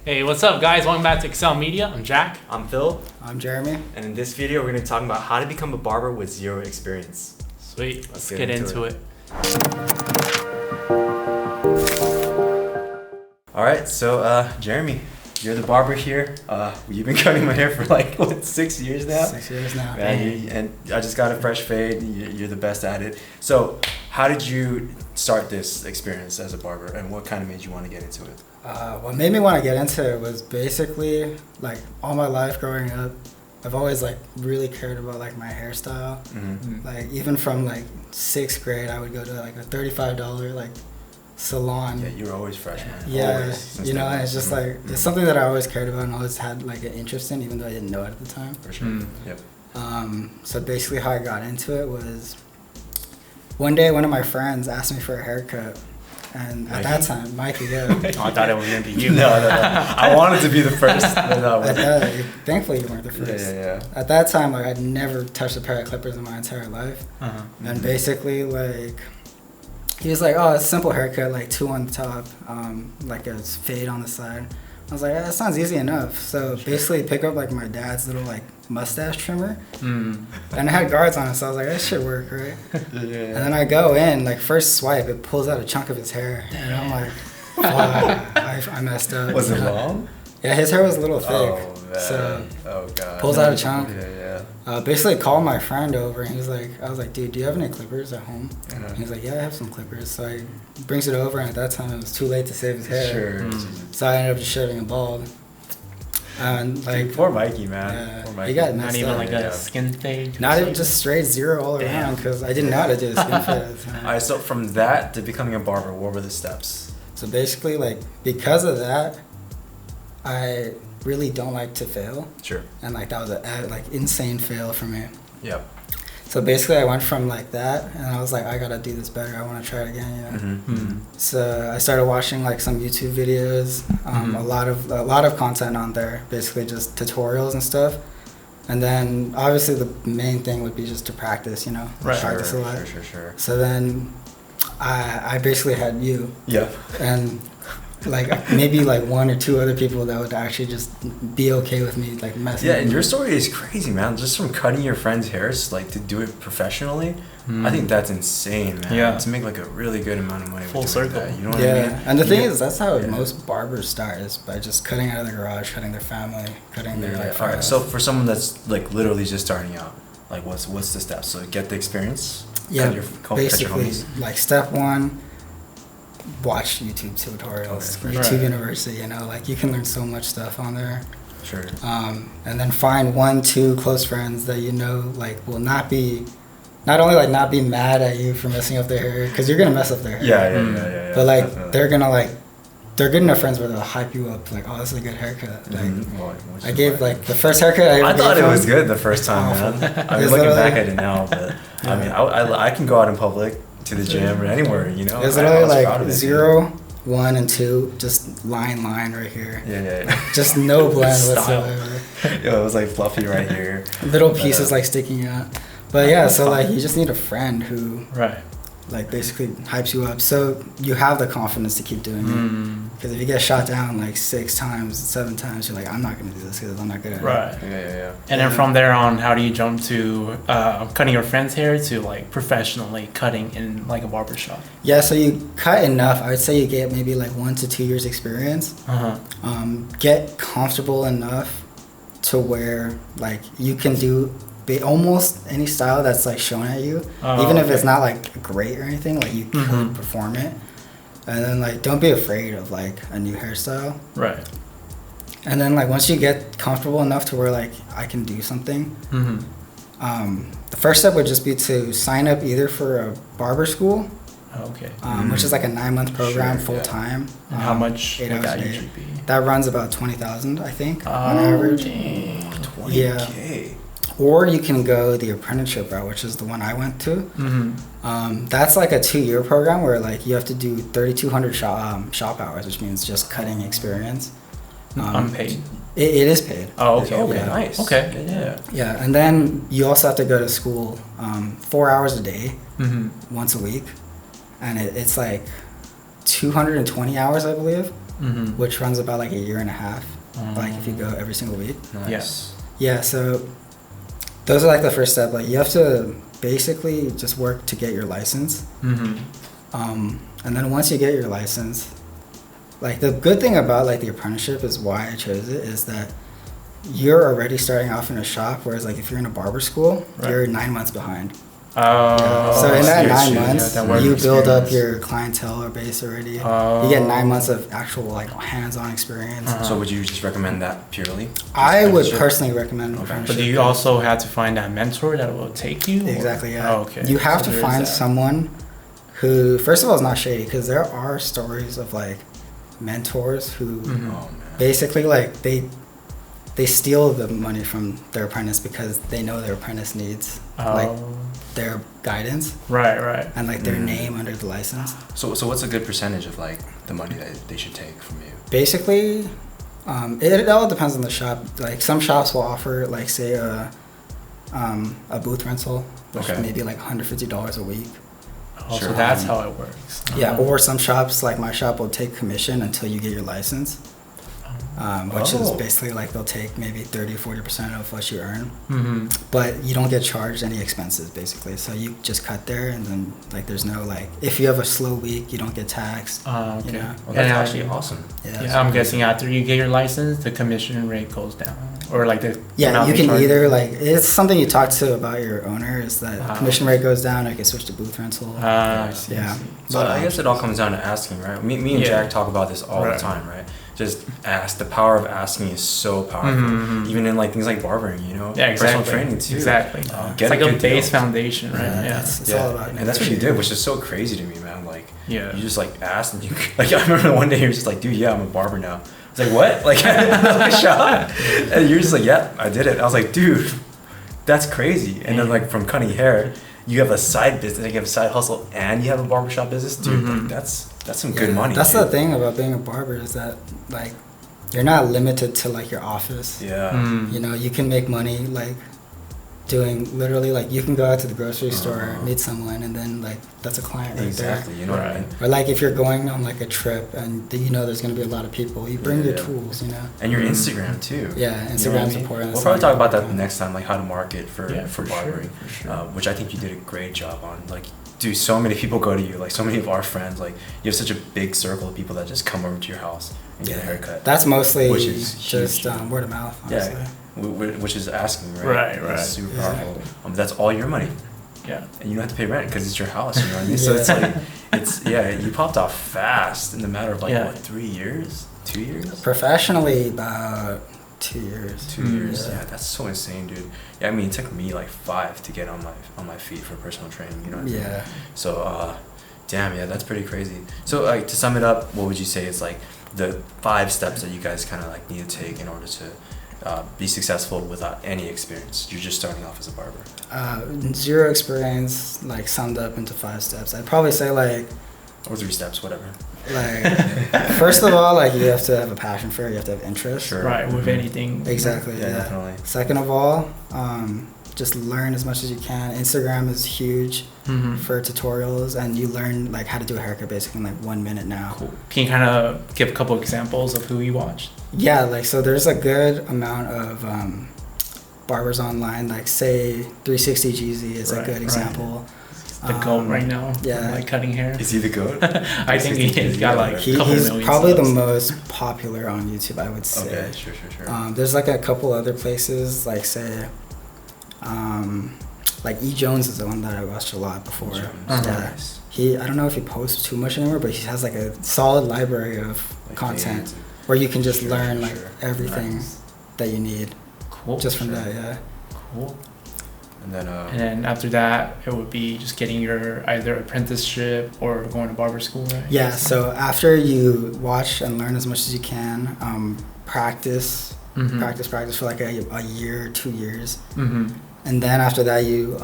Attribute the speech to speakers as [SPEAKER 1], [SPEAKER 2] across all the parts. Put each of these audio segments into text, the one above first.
[SPEAKER 1] Hey, what's up guys? Welcome back to Excel Media. I'm Jack.
[SPEAKER 2] I'm Phil.
[SPEAKER 3] I'm Jeremy.
[SPEAKER 2] And in this video, we're going to be talking about how to become a barber with zero experience.
[SPEAKER 1] Sweet. Let's get into it.
[SPEAKER 2] All right, so Jeremy, you're the barber here. You've been cutting my hair for like, what, 6 years now?
[SPEAKER 3] 6 years now.
[SPEAKER 2] And I just got a fresh fade. You're the best at it. So how did you start this experience as a barber, and what kind of made you want to get into it?
[SPEAKER 3] What made me want to get into it was basically like all my life growing up, I've always like really cared about like my hairstyle.
[SPEAKER 2] Mm-hmm.
[SPEAKER 3] Like even from like 6th grade, I would go to like a $35 like salon.
[SPEAKER 2] Yeah, you were always fresh, man.
[SPEAKER 3] Yeah,
[SPEAKER 2] Always,
[SPEAKER 3] you know, and it's just like it's something that I always cared about and always had like an interest in, even though I didn't know it at the time.
[SPEAKER 2] For sure. Yep.
[SPEAKER 3] So basically, how I got into it was one day one of my friends asked me for a haircut. And at that time, Mikey, yeah.
[SPEAKER 1] Oh, I thought it was going to be you.
[SPEAKER 2] No. I wanted to be the first. But no,
[SPEAKER 3] thankfully, you weren't the first.
[SPEAKER 2] Yeah.
[SPEAKER 3] At that time, like I'd never touched a pair of clippers in my entire life.
[SPEAKER 1] Uh-huh.
[SPEAKER 3] And basically, like he was like, "Oh, it's a simple haircut, like 2 on the top, like a fade on the side." I was like, "That sounds easy enough." So basically, pick up like my dad's little like mustache trimmer, and it had guards on it. So I was like, "That should work, right?"
[SPEAKER 2] Yeah.
[SPEAKER 3] And then I go in, like first swipe, it pulls out a chunk of his hair, and I'm like, "Fuck, I messed up."
[SPEAKER 2] Was it long?
[SPEAKER 3] Yeah, his hair was a little thick.
[SPEAKER 2] Oh, man.
[SPEAKER 3] So
[SPEAKER 2] God.
[SPEAKER 3] pulls out a chunk.
[SPEAKER 2] Yeah.
[SPEAKER 3] Basically called my friend over, and he was like, I was like, "Dude, do you have any clippers at home?"
[SPEAKER 2] Uh-huh.
[SPEAKER 3] He was like, "Yeah, I have some clippers." So he brings it over, and at that time it was too late to save his hair.
[SPEAKER 2] Sure.
[SPEAKER 3] So I ended up just shaving it bald. And like,
[SPEAKER 2] Dude, poor Mikey, man.
[SPEAKER 3] yeah,
[SPEAKER 2] Poor Mikey.
[SPEAKER 3] he got
[SPEAKER 1] Not
[SPEAKER 3] messed
[SPEAKER 1] even
[SPEAKER 3] up.
[SPEAKER 1] like a skin fade?
[SPEAKER 3] Not even just straight zero all
[SPEAKER 1] Damn.
[SPEAKER 3] around, because I didn't know how to do a skin fade at the time.
[SPEAKER 2] All right, so from that to becoming a barber, what were the steps?
[SPEAKER 3] So basically, like, because of that, I really don't like to fail.
[SPEAKER 2] Sure.
[SPEAKER 3] And like that was a like insane fail for me.
[SPEAKER 2] Yep.
[SPEAKER 3] So basically, I went from like that, and I was like, I gotta do this better. I want to try it again, you know.
[SPEAKER 2] Mm-hmm.
[SPEAKER 3] So I started watching like some YouTube videos, a lot of content on there, basically just tutorials and stuff. And then obviously the main thing would be just to practice, you know,
[SPEAKER 1] Right.
[SPEAKER 3] practice a lot.
[SPEAKER 2] Sure.
[SPEAKER 3] So then I basically had you,
[SPEAKER 2] Yep.
[SPEAKER 3] and like maybe like 1 or 2 other people that would actually just be okay with me like messing.
[SPEAKER 2] Yeah,
[SPEAKER 3] with
[SPEAKER 2] and your
[SPEAKER 3] me.
[SPEAKER 2] story is crazy, man. Just from cutting your friend's hairs, like to do it professionally, I think that's insane, man.
[SPEAKER 1] Yeah.
[SPEAKER 2] To make like a really good amount of money.
[SPEAKER 1] Full
[SPEAKER 2] with doing
[SPEAKER 1] circle.
[SPEAKER 2] that, you know what I mean?
[SPEAKER 3] And the thing
[SPEAKER 2] Yeah.
[SPEAKER 3] is, that's how
[SPEAKER 2] Yeah.
[SPEAKER 3] most barbers start, is by just cutting out of the garage, cutting their family, cutting their like
[SPEAKER 2] All right.
[SPEAKER 3] friends.
[SPEAKER 2] So for someone that's like literally just starting out, like what's the steps? So get the experience.
[SPEAKER 3] yeah,
[SPEAKER 2] cut your
[SPEAKER 3] basically,
[SPEAKER 2] homies.
[SPEAKER 3] like step 1, watch YouTube tutorials,
[SPEAKER 2] Okay,
[SPEAKER 3] YouTube
[SPEAKER 1] right.
[SPEAKER 3] University. You know, like you can learn so much stuff on there.
[SPEAKER 2] Sure.
[SPEAKER 3] And then find 1, 2 close friends that you know like will not only like not be mad at you for messing up their hair, because you're gonna mess up their hair.
[SPEAKER 2] Yeah.
[SPEAKER 3] But like
[SPEAKER 2] definitely.
[SPEAKER 3] they're good enough friends where they'll hype you up, like, "Oh, this is a good haircut." Like,
[SPEAKER 2] Well, which
[SPEAKER 3] I
[SPEAKER 2] is
[SPEAKER 3] gave
[SPEAKER 2] why-
[SPEAKER 3] like the first haircut I ever
[SPEAKER 2] I thought
[SPEAKER 3] gave
[SPEAKER 2] it was
[SPEAKER 3] him-
[SPEAKER 2] good the first time,
[SPEAKER 3] Awful.
[SPEAKER 2] man. I
[SPEAKER 3] It
[SPEAKER 2] mean,
[SPEAKER 3] was
[SPEAKER 2] looking back
[SPEAKER 3] literally-
[SPEAKER 2] at it now, but I
[SPEAKER 3] Yeah.
[SPEAKER 2] mean, I can go out in public to the gym or anywhere, you know.
[SPEAKER 3] It was
[SPEAKER 2] I
[SPEAKER 3] literally
[SPEAKER 2] was proud
[SPEAKER 3] like
[SPEAKER 2] of it.
[SPEAKER 3] 0, 1, and 2, just line right here.
[SPEAKER 2] Yeah.
[SPEAKER 3] Just no blend
[SPEAKER 1] Style.
[SPEAKER 3] whatsoever.
[SPEAKER 2] Yo, it was like fluffy right here.
[SPEAKER 3] Little
[SPEAKER 2] But,
[SPEAKER 3] pieces like sticking out. But yeah, so like you just need a friend who
[SPEAKER 1] Right.
[SPEAKER 3] like basically hypes you up, so you have the confidence to keep doing it. Because if you get shot down like 6 times, 7 times, you're like, I'm not gonna do this because I'm not good at it.
[SPEAKER 1] Right.
[SPEAKER 2] Yeah.
[SPEAKER 1] And then from there on, how do you jump to cutting your friend's hair to like professionally cutting in like a barber shop?
[SPEAKER 3] Yeah, so you cut enough. I would say you get maybe like 1 to 2 years experience. Get comfortable enough to where like you can do almost any style that's like shown at you, even if it's not like great or anything. Like you could perform it, and then like don't be afraid of like a new hairstyle.
[SPEAKER 1] Right.
[SPEAKER 3] And then like once you get comfortable enough to where like I can do something, the first step would just be to sign up either for a barber school,
[SPEAKER 1] Okay.
[SPEAKER 3] which is like a 9-month program,
[SPEAKER 2] Sure,
[SPEAKER 3] full
[SPEAKER 2] yeah.
[SPEAKER 3] time.
[SPEAKER 1] And how much
[SPEAKER 3] 8
[SPEAKER 1] would
[SPEAKER 3] hours
[SPEAKER 1] that
[SPEAKER 3] a day.
[SPEAKER 1] usually be?
[SPEAKER 3] That runs about 20,000, I think, on
[SPEAKER 1] Oh,
[SPEAKER 3] average.
[SPEAKER 1] dang.
[SPEAKER 2] 20K.
[SPEAKER 3] Or you can go the apprenticeship route, which is the one I went to. That's like a 2-year program where like you have to do 3,200 shop hours, which means just cutting experience.
[SPEAKER 1] Unpaid.
[SPEAKER 3] It is paid.
[SPEAKER 1] Oh, okay.
[SPEAKER 2] Okay,
[SPEAKER 1] Okay.
[SPEAKER 2] nice.
[SPEAKER 1] Okay.
[SPEAKER 2] Yeah.
[SPEAKER 3] Yeah, and then you also have to go to school 4 hours a day, once a week, and it's like 220 hours, I believe. which runs about like a year and a half. Like if you go every single week.
[SPEAKER 2] Nice.
[SPEAKER 1] Yes.
[SPEAKER 3] Yeah, so those are like the first step. Like you have to basically just work to get your license. And then once you get your license, like the good thing about like the apprenticeship is why I chose it is that you're already starting off in a shop, whereas like if you're in a barber school, you're 9 months behind. So in that 9 months, you build up your clientele or base already. You get 9 months of actual like hands-on experience.
[SPEAKER 2] So would you just recommend that purely?
[SPEAKER 3] I would personally recommend an
[SPEAKER 1] But
[SPEAKER 3] apprenticeship.
[SPEAKER 1] do you also have to find that mentor that will take you?
[SPEAKER 3] Exactly, yeah.
[SPEAKER 1] Oh, okay.
[SPEAKER 3] You have
[SPEAKER 1] So
[SPEAKER 3] to
[SPEAKER 1] there is
[SPEAKER 3] find
[SPEAKER 1] that.
[SPEAKER 3] someone who, first of all, is not shady, because there are stories of like mentors who
[SPEAKER 2] Oh man.
[SPEAKER 3] basically like they steal the money from their apprentice because they know their apprentice needs like their guidance
[SPEAKER 1] Right.
[SPEAKER 3] and like their name under the license.
[SPEAKER 2] So what's a good percentage of like the money that they should take from you?
[SPEAKER 3] Basically, it all depends on the shop. Like some shops will offer like say a booth rental, which
[SPEAKER 2] Okay.
[SPEAKER 3] may be like $150 a week.
[SPEAKER 1] Oh,
[SPEAKER 2] Sure.
[SPEAKER 1] so that's how it works.
[SPEAKER 3] Yeah, or some shops like my shop will take commission until you get your license. Which is basically like they'll take maybe 30-40% of what you earn, but you don't get charged any expenses basically. So you just cut there, and then like there's no like if you have a slow week, you don't get taxed.
[SPEAKER 1] Okay.
[SPEAKER 3] You know?
[SPEAKER 2] Well, that's
[SPEAKER 1] Yeah.
[SPEAKER 2] actually awesome.
[SPEAKER 1] Yeah, I'm guessing after you get your license, the commission rate goes down, or like the
[SPEAKER 3] Yeah,
[SPEAKER 1] amount
[SPEAKER 3] you
[SPEAKER 1] they
[SPEAKER 3] can
[SPEAKER 1] charge
[SPEAKER 3] either like it's something you talk to about your owner is that commission rate goes down, or you can switch to booth rental.
[SPEAKER 1] I see.
[SPEAKER 3] Yeah.
[SPEAKER 1] I see.
[SPEAKER 2] So I guess it all comes down to asking, right? Me and
[SPEAKER 1] Yeah.
[SPEAKER 2] Jack talk about this all the time, right? Just ask. The power of asking is so powerful. Even in like things like barbering, you know,
[SPEAKER 1] Yeah, exactly.
[SPEAKER 2] personal training too.
[SPEAKER 1] Exactly.
[SPEAKER 2] Get
[SPEAKER 1] It's like a
[SPEAKER 2] good
[SPEAKER 1] base
[SPEAKER 2] deal.
[SPEAKER 1] foundation, right? Yeah.
[SPEAKER 3] It's all about
[SPEAKER 2] and that's what you did, which is so crazy to me, man. Like,
[SPEAKER 1] Yeah.
[SPEAKER 2] you just like asked, and you like I remember one day you were just like, dude, yeah, I'm a barber now. I was like, what? Like, a shot? And you're just like, yeah, I did it. I was like, dude, that's crazy. And then like from cutting hair, you have a side business, like you have a side hustle, and you have a barbershop business, dude. Like, that's some good money.
[SPEAKER 3] That's
[SPEAKER 2] dude.
[SPEAKER 3] the thing about being a barber is that like you're not limited to like your office.
[SPEAKER 2] Yeah.
[SPEAKER 3] You know, you can make money like doing literally like you can go out to the grocery store, meet someone, and then like that's a client right
[SPEAKER 2] Exactly.
[SPEAKER 3] there.
[SPEAKER 2] You know what I mean?
[SPEAKER 3] Or like if you're going on like a trip and you know there's gonna be a lot of people, you bring your
[SPEAKER 2] Yeah.
[SPEAKER 3] tools, you know.
[SPEAKER 2] And your Instagram too.
[SPEAKER 3] Yeah,
[SPEAKER 2] You know what I
[SPEAKER 3] Instagram's
[SPEAKER 2] mean?
[SPEAKER 3] important.
[SPEAKER 2] We'll probably talk about that next time, like how to market for
[SPEAKER 1] for
[SPEAKER 2] barbering,
[SPEAKER 1] sure.
[SPEAKER 2] which I think you did a great job on. Like, dude, so many people go to you. Like, so many of our friends. Like, you have such a big circle of people that just come over to your house and get a haircut.
[SPEAKER 3] That's mostly
[SPEAKER 2] Which is
[SPEAKER 3] just
[SPEAKER 2] huge.
[SPEAKER 3] word of mouth, honestly.
[SPEAKER 2] Yeah, which is asking, right?
[SPEAKER 1] Right.
[SPEAKER 2] It's super powerful. That's all your money,
[SPEAKER 1] Yeah.
[SPEAKER 2] and you don't have to pay rent because it's your house. You know what I mean? So it's like, you popped off fast in the matter of like what, 3 years, 2 years?
[SPEAKER 3] Professionally, about 2 years.
[SPEAKER 2] 2 years, yeah, that's so insane, dude. Yeah, I mean, it took me like 5 to get on my feet for personal training. You know what I mean?
[SPEAKER 3] Yeah.
[SPEAKER 2] So, damn, yeah, that's pretty crazy. So, like, to sum it up, what would you say is like the 5 steps that you guys kind of like need to take in order to be successful without any experience? You're just starting off as a barber.
[SPEAKER 3] Zero experience, like summed up into 5 steps. I'd probably say like
[SPEAKER 2] Or 3 steps, whatever.
[SPEAKER 3] first of all, like you have to have a passion for it. You have to have interest.
[SPEAKER 2] Sure.
[SPEAKER 1] Right. With anything.
[SPEAKER 3] Exactly.
[SPEAKER 2] Yeah, definitely.
[SPEAKER 3] Second of all, just learn as much as you can. Instagram is huge for tutorials, and you learn like how to do a haircut basically in like 1 minute now.
[SPEAKER 1] Cool. Can you kind of give a couple examples of who you watched?
[SPEAKER 3] Yeah, like so there's a good amount of barbers online, like say 360 Jeezy is a good example.
[SPEAKER 1] The GOAT right now.
[SPEAKER 3] Yeah.
[SPEAKER 1] Like cutting hair.
[SPEAKER 2] Is he the GOAT?
[SPEAKER 1] I think he's got like a couple
[SPEAKER 3] He's
[SPEAKER 1] million
[SPEAKER 3] probably the
[SPEAKER 1] subs.
[SPEAKER 3] most popular on YouTube, I would say.
[SPEAKER 2] Okay, sure.
[SPEAKER 3] There's like a couple other places, like say, like E. Jones is the one that I watched a lot before.
[SPEAKER 2] Jones.
[SPEAKER 3] Yeah.
[SPEAKER 2] Nice.
[SPEAKER 3] I don't know if he posts too much anymore, but he has like a solid library of
[SPEAKER 2] Like
[SPEAKER 3] content
[SPEAKER 2] fades and-
[SPEAKER 3] where you can just
[SPEAKER 2] Sure,
[SPEAKER 3] learn like
[SPEAKER 2] sure.
[SPEAKER 3] everything
[SPEAKER 2] Nice.
[SPEAKER 3] that you need
[SPEAKER 1] Cool.
[SPEAKER 3] just from
[SPEAKER 2] Sure.
[SPEAKER 3] that. Yeah.
[SPEAKER 1] Cool.
[SPEAKER 2] And then,
[SPEAKER 1] And then after that, it would be just getting your either apprenticeship or going to barber school, right?
[SPEAKER 3] Yeah, so after you watch and learn as much as you can, practice for like a year, 2 years. And then after that, you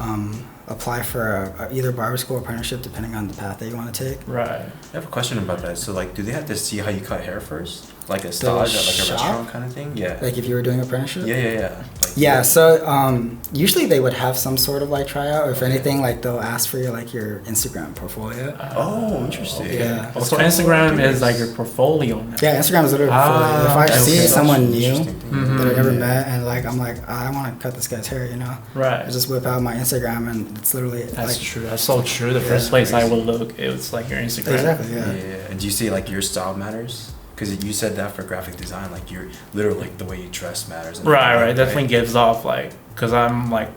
[SPEAKER 3] apply for either barber school or apprenticeship, depending on the path that you want to take.
[SPEAKER 1] Right.
[SPEAKER 2] I have a question about that. So, like, do they have to see how you cut hair first? like a stage at like a
[SPEAKER 3] shop?
[SPEAKER 2] restaurant kind of thing? Yeah.
[SPEAKER 3] Like if you were doing apprenticeship?
[SPEAKER 2] Yeah. Like,
[SPEAKER 3] Yeah, so usually they would have some sort of like tryout, or if anything, like they'll ask for your Instagram portfolio.
[SPEAKER 2] Oh, interesting.
[SPEAKER 3] Yeah.
[SPEAKER 1] Oh, so Instagram is like your portfolio now.
[SPEAKER 3] Yeah, Instagram is literally portfolio. If I see someone new
[SPEAKER 2] Mm-hmm.
[SPEAKER 3] that I never met and like I'm like, I want to cut this guy's hair,
[SPEAKER 1] Right.
[SPEAKER 3] I just whip out my Instagram and it's literally
[SPEAKER 1] That's
[SPEAKER 3] like,
[SPEAKER 1] true. That's so true. The first place I would look, it was like your Instagram.
[SPEAKER 3] Exactly, yeah.
[SPEAKER 2] And do you see like your style matters? Because you said that for graphic design, like you're literally like the way you dress matters.
[SPEAKER 1] Right. Definitely gives off like, because I'm like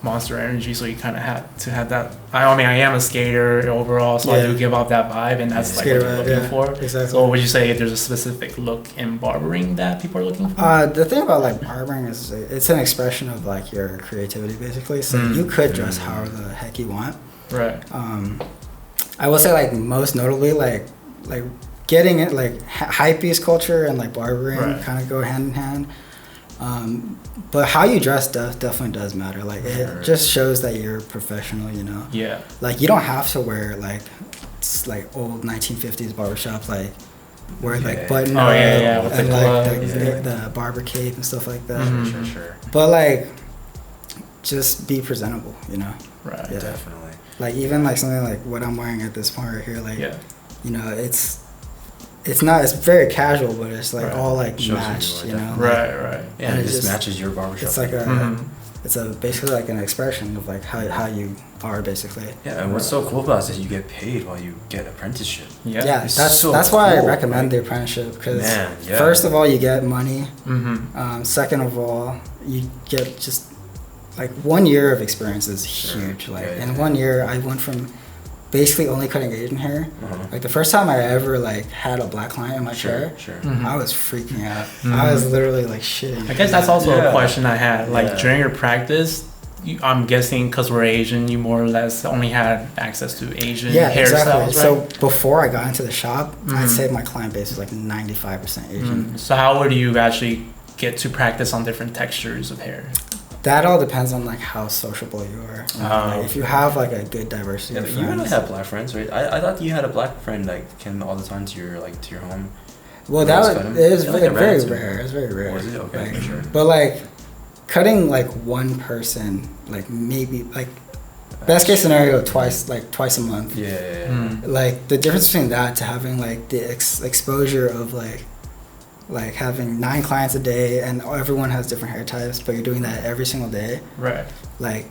[SPEAKER 1] Monster Energy, so you kind of have to have that. I mean, I am a skater overall, so I do give off that vibe, and that's like what you're looking for.
[SPEAKER 3] Exactly.
[SPEAKER 1] So would you say there's a specific look in barbering that people are looking for?
[SPEAKER 3] The thing about like barbering is it's an expression of like your creativity basically. So you could dress however the heck you want.
[SPEAKER 1] Right.
[SPEAKER 3] I will say like most notably like getting it like hypebeast culture and like barbering kind of go hand in hand. But how you dress definitely does matter. Like it just shows that you're professional,
[SPEAKER 1] Yeah.
[SPEAKER 3] Like you don't have to wear like old 1950s barbershop like wear like button up
[SPEAKER 1] with
[SPEAKER 3] and
[SPEAKER 1] the
[SPEAKER 3] like the barber cape and stuff like that.
[SPEAKER 2] Sure.
[SPEAKER 3] But like just be presentable,
[SPEAKER 1] Right.
[SPEAKER 3] Yeah.
[SPEAKER 2] Definitely.
[SPEAKER 3] Like even like something like what I'm wearing at this point right here, like it's very casual, but it's like all like
[SPEAKER 2] Shows
[SPEAKER 3] matched,
[SPEAKER 2] you are,
[SPEAKER 1] Right.
[SPEAKER 2] Yeah, it just matches your barbershop.
[SPEAKER 3] It's like it's basically like an expression of like how you are basically.
[SPEAKER 2] Yeah, and what's so cool about this is you get paid while you get apprenticeship.
[SPEAKER 3] Yeah,
[SPEAKER 2] It's
[SPEAKER 3] that's
[SPEAKER 2] so
[SPEAKER 3] why I
[SPEAKER 2] cool,
[SPEAKER 3] recommend
[SPEAKER 2] right?
[SPEAKER 3] the apprenticeship because
[SPEAKER 2] Yeah.
[SPEAKER 3] first of all you get money.
[SPEAKER 1] Mm-hmm.
[SPEAKER 3] Second of all, you get just like 1 year of experience is huge. Like in 1 year, I went from basically only cutting Asian hair. Like the first time I ever like had a black client in my chair, I was freaking out. I was literally like shitting.
[SPEAKER 1] I guess that's also a question I had. Like during your practice, I'm guessing because we're Asian, you more or less only had access to Asian hairstyles, right?
[SPEAKER 3] So before I got into the shop, I'd say my client base was like 95% Asian.
[SPEAKER 1] So how would you actually get to practice on different textures of hair?
[SPEAKER 3] That all depends on like how sociable you are. Like, if you have like a good diversity of
[SPEAKER 2] But
[SPEAKER 3] friends.
[SPEAKER 2] you really have black friends, right? I thought you had a black friend like came all the time to your home.
[SPEAKER 3] Well, it was very rare. It was very rare.
[SPEAKER 2] Was it? Okay,
[SPEAKER 3] like,
[SPEAKER 2] sure.
[SPEAKER 3] But like cutting like one person, like maybe like best case scenario twice a month.
[SPEAKER 2] Yeah.
[SPEAKER 3] Like the difference between that to having like the exposure of like having 9 clients a day and everyone has different hair types, but you're doing that every single day.
[SPEAKER 1] Right.
[SPEAKER 3] Like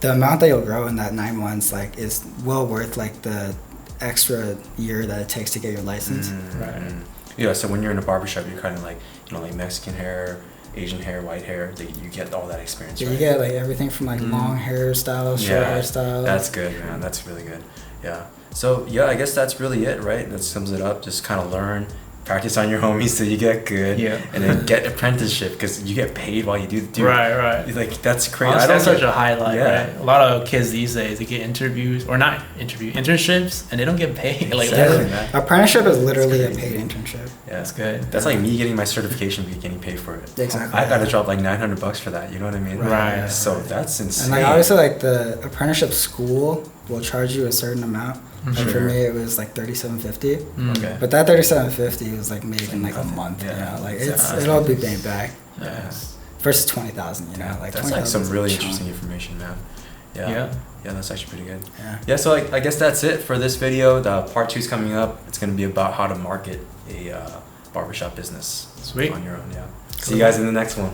[SPEAKER 3] the amount that you'll grow in that 9 months like is well worth like the extra year that it takes to get your license.
[SPEAKER 1] Right.
[SPEAKER 2] Yeah, so when you're in a barbershop, you're kind of like, like Mexican hair, Asian hair, white hair, you get all that experience,
[SPEAKER 3] Yeah,
[SPEAKER 2] right?
[SPEAKER 3] you get like everything from like long hairstyles, short hairstyles.
[SPEAKER 2] That's good, man. That's really good. Yeah. So, yeah, I guess that's really it, right? That sums it up. Just kind of learn, practice on your homies till you get good.
[SPEAKER 1] Yeah.
[SPEAKER 2] And then get apprenticeship because you get paid while you do.
[SPEAKER 1] Right.
[SPEAKER 2] Like, that's crazy.
[SPEAKER 1] That's such a highlight,
[SPEAKER 2] Yeah.
[SPEAKER 1] right? A lot of kids these days, they get internships, and they don't get paid. Like,
[SPEAKER 2] Exactly, man.
[SPEAKER 3] Apprenticeship is literally a paid internship.
[SPEAKER 2] Yeah.
[SPEAKER 1] That's good.
[SPEAKER 2] That's like me getting my certification but getting paid for it.
[SPEAKER 3] Exactly.
[SPEAKER 2] I gotta drop like $900 for that, you know what I mean?
[SPEAKER 1] Right.
[SPEAKER 2] So that's insane.
[SPEAKER 3] And like obviously like the apprenticeship school will charge you a certain amount. Like for me it was like $37.50.
[SPEAKER 2] Okay.
[SPEAKER 3] But that $37.50 was like made in like a month. Like it'll be paid back.
[SPEAKER 2] Yeah.
[SPEAKER 3] Versus $20,000, like
[SPEAKER 2] that's like some really interesting
[SPEAKER 3] chunk.
[SPEAKER 2] information, man.
[SPEAKER 1] Yeah.
[SPEAKER 2] Yeah, that's actually pretty good.
[SPEAKER 3] Yeah.
[SPEAKER 2] So I guess that's it for this video. The part 2 is coming up. It's going to be about how to market a barbershop business
[SPEAKER 1] Sweet.
[SPEAKER 2] on your own. Yeah. See you guys in the next one.